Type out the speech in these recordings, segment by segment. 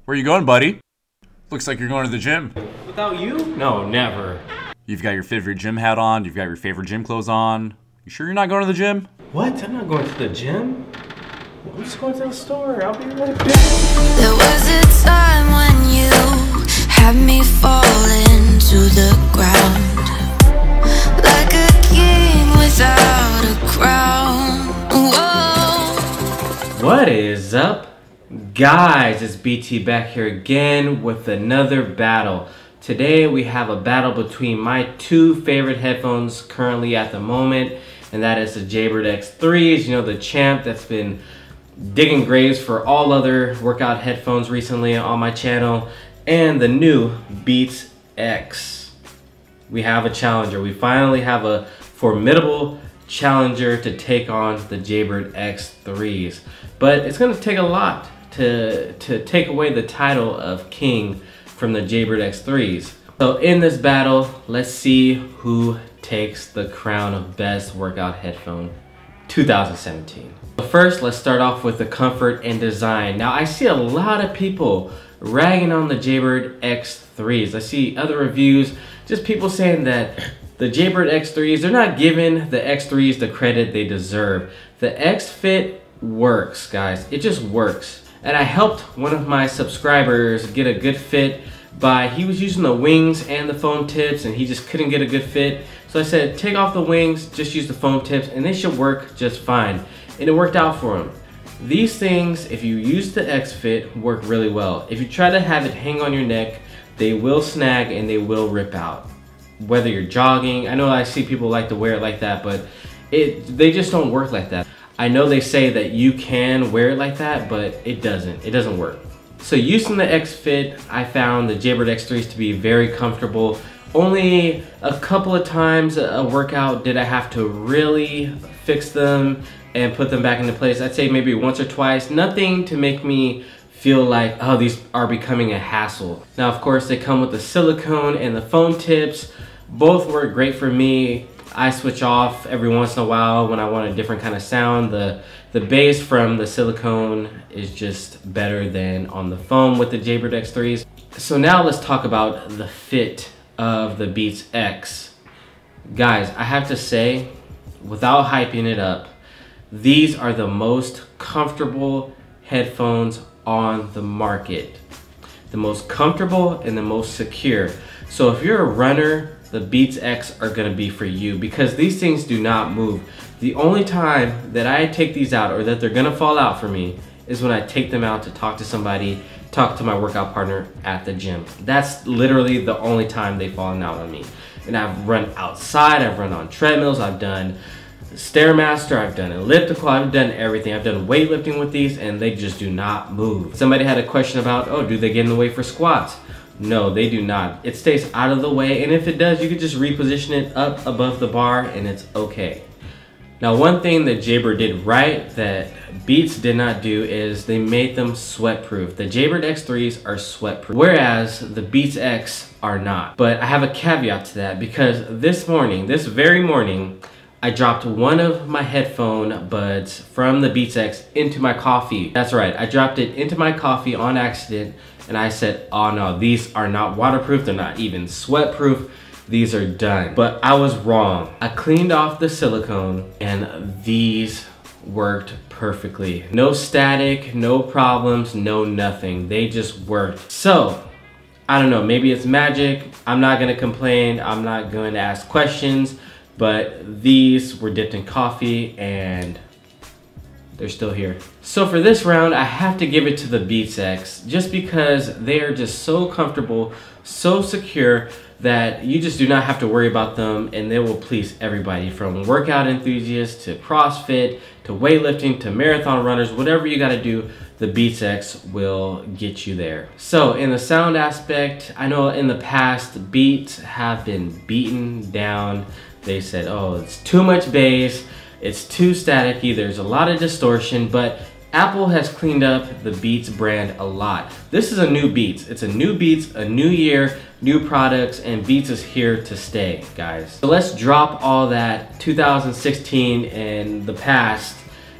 Where you going, buddy? Looks like you're going to the gym. Without you? No, never. You've got your favorite gym hat on, you've got your favorite gym clothes on. You sure you're not going to the gym? What? I'm not going to the gym. I'm just going to the store. I'll be right back. There was a time when you had me falling to the ground, like a king without a crown. Whoa. What is up, guys? It's BT back here again with another battle. Today we have a battle between my two favorite headphones currently at the moment, and that is the Jaybird X3's, you know, the champ that's been digging graves for all other workout headphones recently on my channel, and the new Beats X. We have a challenger. We finally have a formidable challenger to take on the Jaybird X3's, but it's going to take a lot to take away the title of king from the Jaybird X3's. So in this battle, let's see who takes the crown of best workout headphone 2017. But first, let's start off with the comfort and design. Now, I see a lot of people ragging on the Jaybird X3's. I see other reviews, just people saying that the Jaybird X3's, they're not giving the X3's the credit they deserve. The X Fit works, guys. It just works. And I helped one of my subscribers get a good fit by, he was using the wings and the foam tips and he just couldn't get a good fit. So I said, take off the wings, just use the foam tips and they should work just fine. And it worked out for him. These things, if you use the X Fit, work really well. If you try to have it hang on your neck, they will snag and they will rip out. Whether you're jogging, I know I see people like to wear it like that, but they just don't work like that. I know they say that you can wear it like that, but it doesn't work. So using the X Fit, I found the Jaybird X3's to be very comfortable. Only a couple of times a workout did I have to really fix them and put them back into place. I'd say maybe once or twice. Nothing to make me feel like, oh, these are becoming a hassle. Now, of course, they come with the silicone and the foam tips. Both work great for me. I switch off every once in a while when I want a different kind of sound. The bass from the silicone is just better than on the foam with the Jaybird X3's. So now let's talk about the fit of the Beats X. Guys, I have to say, without hyping it up, these are the most comfortable headphones on the market. The most comfortable and the most secure. So if you're a runner, the Beats X are gonna be for you because these things do not move. The only time that I take these out or that they're gonna fall out for me is when I take them out to talk to somebody, talk to my workout partner at the gym. That's literally the only time they've fallen out on me. And I've run outside, I've run on treadmills, I've done Stairmaster, I've done elliptical, I've done everything. I've done weightlifting with these and they just do not move. Somebody had a question about, oh, do they get in the way for squats? No, they do not. It stays out of the way, and if it does, you can just reposition it up above the bar and it's okay. Now, one thing that Jaybird did right that Beats did not do is they made them sweat-proof. The Jaybird X3's are sweat-proof, whereas the Beats X are not. But I have a caveat to that because this very morning, I dropped one of my headphone buds from the Beats X into my coffee. That's right, I dropped it into my coffee on accident and I said, oh no, these are not waterproof, they're not even sweat-proof, these are done. But I was wrong. I cleaned off the silicone and these worked perfectly. No static, no problems, no nothing. They just worked. So, I don't know, maybe it's magic. I'm not gonna complain, I'm not going to ask questions, but these were dipped in coffee and they're still here. So for this round, I have to give it to the Beats X just because they are just so comfortable, so secure that you just do not have to worry about them and they will please everybody from workout enthusiasts to CrossFit to weightlifting to marathon runners, whatever you gotta do, the Beats X will get you there. So in the sound aspect, I know in the past, Beats have been beaten down. They said, oh, it's too much bass, it's too staticky, there's a lot of distortion, but Apple has cleaned up the Beats brand a lot. This is a new Beats. It's a new Beats, a new year, new products, and Beats is here to stay, guys. So let's drop all that 2016 and the past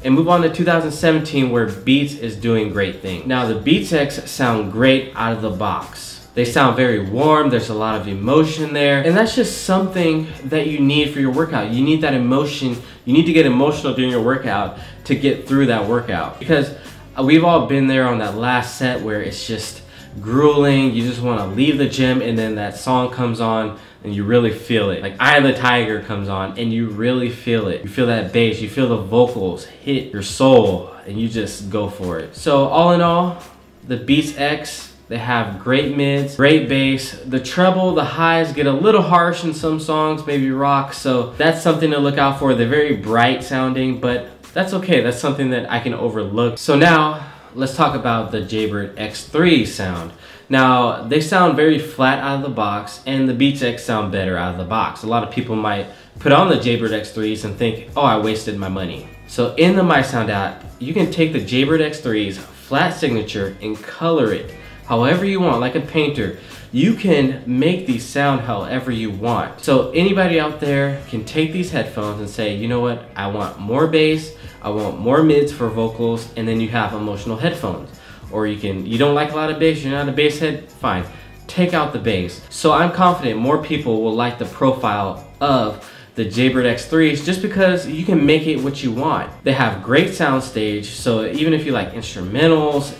and move on to 2017 where Beats is doing great things. Now the Beats X sound great out of the box. They sound very warm, there's a lot of emotion there, and that's just something that you need for your workout. You need that emotion, you need to get emotional during your workout to get through that workout. Because we've all been there on that last set where it's just grueling, you just want to leave the gym, and then that song comes on and you really feel it. Like Eye of the Tiger comes on and you really feel it. You feel that bass, you feel the vocals hit your soul, and you just go for it. So all in all, the Beats X, they have great mids, great bass. The treble, the highs get a little harsh in some songs, maybe rock, so that's something to look out for. They're very bright sounding, but that's okay. That's something that I can overlook. So now, let's talk about the Jaybird X3 sound. Now, they sound very flat out of the box, and the Beats X sound better out of the box. A lot of people might put on the Jaybird X3's and think, oh, I wasted my money. So in the My Sound app, you can take the Jaybird X3's flat signature and color it however you want, like a painter. You can make these sound however you want. So anybody out there can take these headphones and say, you know what, I want more bass, I want more mids for vocals, and then you have emotional headphones. Or you don't like a lot of bass, you're not a bass head, fine, take out the bass. So I'm confident more people will like the profile of the Jaybird X3's just because you can make it what you want. They have great sound stage, so even if you like instrumentals,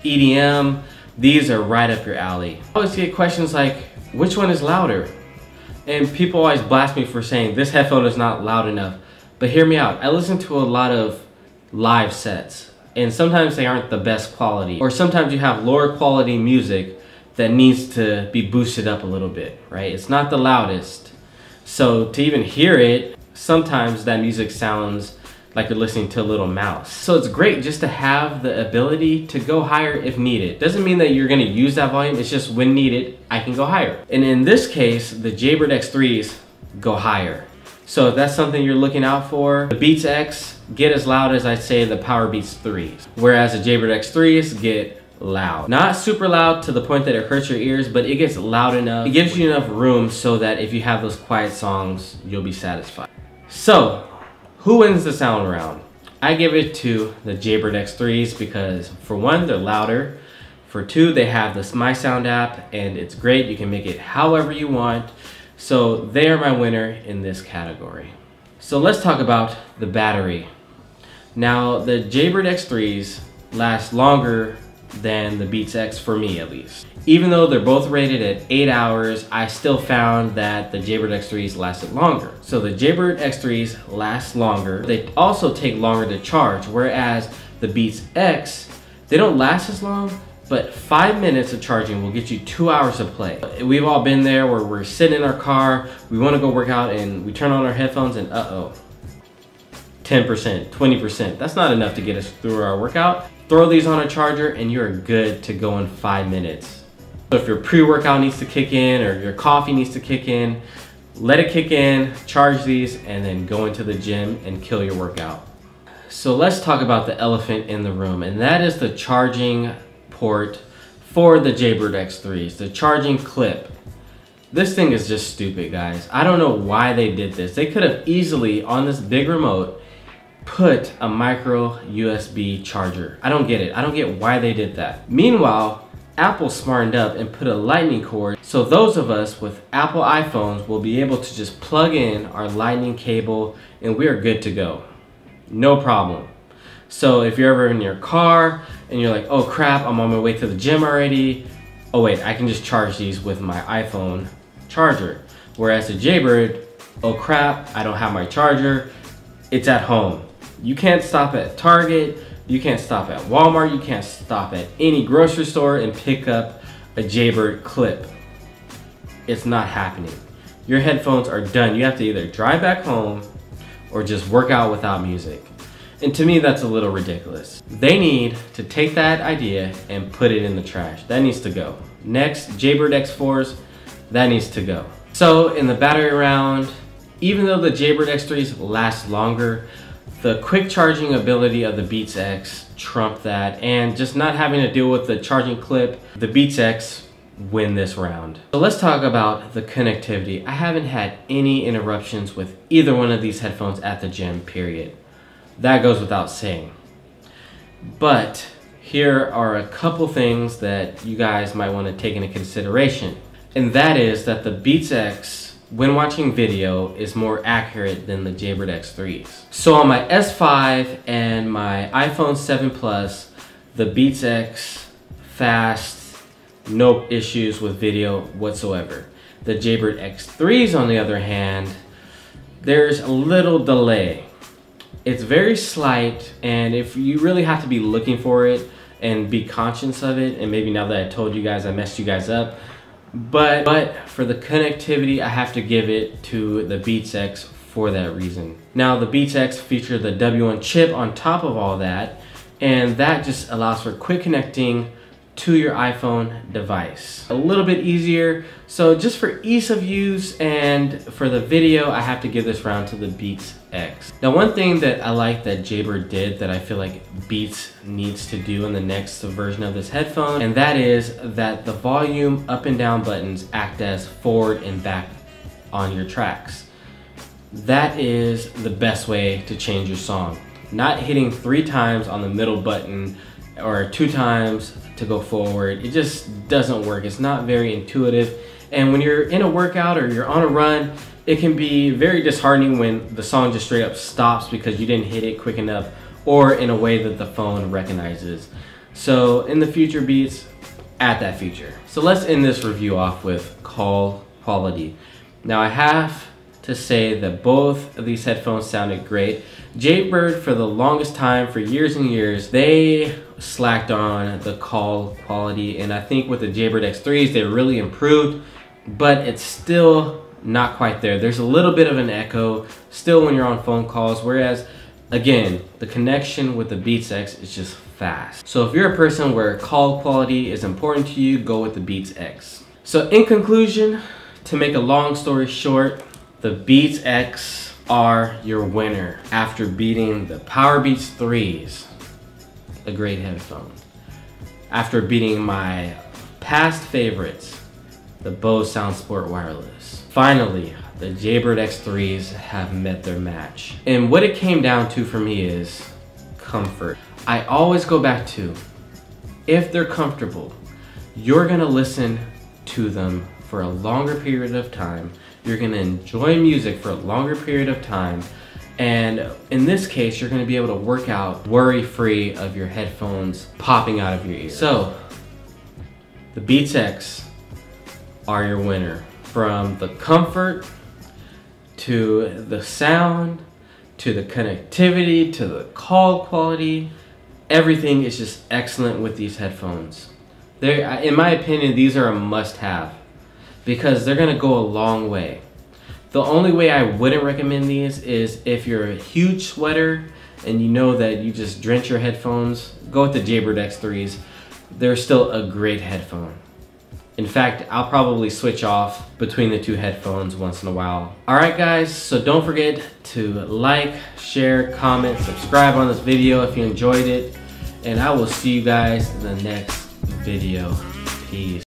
EDM, these are right up your alley. I always get questions like, which one is louder? And people always blast me for saying this headphone is not loud enough. But hear me out, I listen to a lot of live sets, and sometimes they aren't the best quality. Or sometimes you have lower quality music that needs to be boosted up a little bit, right? It's not the loudest. So to even hear it, sometimes that music sounds like you're listening to a little mouse. So it's great just to have the ability to go higher if needed. Doesn't mean that you're gonna use that volume, it's just when needed, I can go higher. And in this case, the Jaybird X3's go higher. So if that's something you're looking out for, the Beats X get as loud as I'd say the Power Beats 3's. Whereas the Jaybird X3's get loud. Not super loud to the point that it hurts your ears, but it gets loud enough. It gives you enough room so that if you have those quiet songs, you'll be satisfied. So, who wins the sound round? I give it to the Jaybird X3's because for one, they're louder. For two, they have this My Sound app and it's great. You can make it however you want. So they are my winner in this category. So let's talk about the battery. Now the Jaybird X3's last longer than the Beats X for me at least. Even though they're both rated at 8 hours, I still found that the Jaybird X3's lasted longer. So the Jaybird X3's last longer. They also take longer to charge, whereas the Beats X, they don't last as long, but 5 minutes of charging will get you 2 hours of play. We've all been there where we're sitting in our car, we want to go work out, and we turn on our headphones and 10%, 20%. That's not enough to get us through our workout. Throw these on a charger and you're good to go in 5 minutes. So if your pre-workout needs to kick in or your coffee needs to kick in, let it kick in, charge these, and then go into the gym and kill your workout. So let's talk about the elephant in the room, and that is the charging port for the Jaybird X3's, the charging clip. This thing is just stupid, guys. I don't know why they did this. They could have easily, on this big remote, put a micro USB charger. I don't get it. I don't get why they did that. Meanwhile, Apple smartened up and put a lightning cord, so those of us with Apple iPhones will be able to just plug in our lightning cable and we are good to go. No problem. So if you're ever in your car and you're like, oh crap, I'm on my way to the gym already. Oh wait, I can just charge these with my iPhone charger. Whereas the Jaybird, oh crap, I don't have my charger. It's at home. You can't stop at Target, you can't stop at Walmart, you can't stop at any grocery store and pick up a Jaybird clip. It's not happening. Your headphones are done. You have to either drive back home or just work out without music. And to me, that's a little ridiculous. They need to take that idea and put it in the trash. That needs to go. Next, Jaybird X4's, that needs to go. So in the battery round, even though the Jaybird X3's last longer, the quick charging ability of the Beats X trumped that, and just not having to deal with the charging clip, the Beats X win this round. So let's talk about the connectivity. I haven't had any interruptions with either one of these headphones at the gym, period. That goes without saying. But here are a couple things that you guys might want to take into consideration. And that is that the Beats X, when watching video, is more accurate than the Jaybird X3's. So on my S5 and my iPhone 7 Plus, the Beats X, fast, no issues with video whatsoever. The Jaybird X3's, on the other hand, there's a little delay. It's very slight, and if you really have to be looking for it and be conscious of it, and maybe now that I told you guys, I messed you guys up, but for the connectivity, I have to give it to the Beats X for that reason. Now, the Beats X features the W1 chip on top of all that, and that just allows for quick connecting to your iPhone device. A little bit easier. So just for ease of use and for the video, I have to give this round to the Beats X. Now, one thing that I like that Jaybird did that I feel like Beats needs to do in the next version of this headphone, and that is that the volume up and down buttons act as forward and back on your tracks. That is the best way to change your song. Not hitting 3 times on the middle button or 2 times to go forward. It just doesn't work. It's not very intuitive. And when you're in a workout or you're on a run, it can be very disheartening when the song just straight up stops because you didn't hit it quick enough or in a way that the phone recognizes. So in the future Beats, add that feature. So let's end this review off with call quality. Now, I have to say that both of these headphones sounded great. Jaybird, for the longest time, for years and years, they slacked on the call quality, and I think with the Jaybird X3's they really improved, but it's still not quite there. There's a little bit of an echo still when you're on phone calls, whereas again, the connection with the Beats X is just fast. So if you're a person where call quality is important to you, go with the Beats X. So in conclusion, to make a long story short, the Beats X are your winner after beating the Powerbeats 3's, a great headphone. After beating my past favorites, the Bose SoundSport Wireless. Finally, the Jaybird X3's have met their match. And what it came down to for me is comfort. I always go back to, if they're comfortable, you're gonna listen to them for a longer period of time. You're gonna enjoy music for a longer period of time. And in this case, you're gonna be able to work out worry-free of your headphones popping out of your ears. So, the Beats X are your winner. From the comfort, to the sound, to the connectivity, to the call quality, everything is just excellent with these headphones. In my opinion, these are a must-have because they're gonna go a long way. The only way I wouldn't recommend these is if you're a huge sweater and you know that you just drench your headphones, go with the Jaybird X3's. They're still a great headphone. In fact, I'll probably switch off between the 2 headphones once in a while. Alright guys, so don't forget to like, share, comment, subscribe on this video if you enjoyed it. And I will see you guys in the next video. Peace.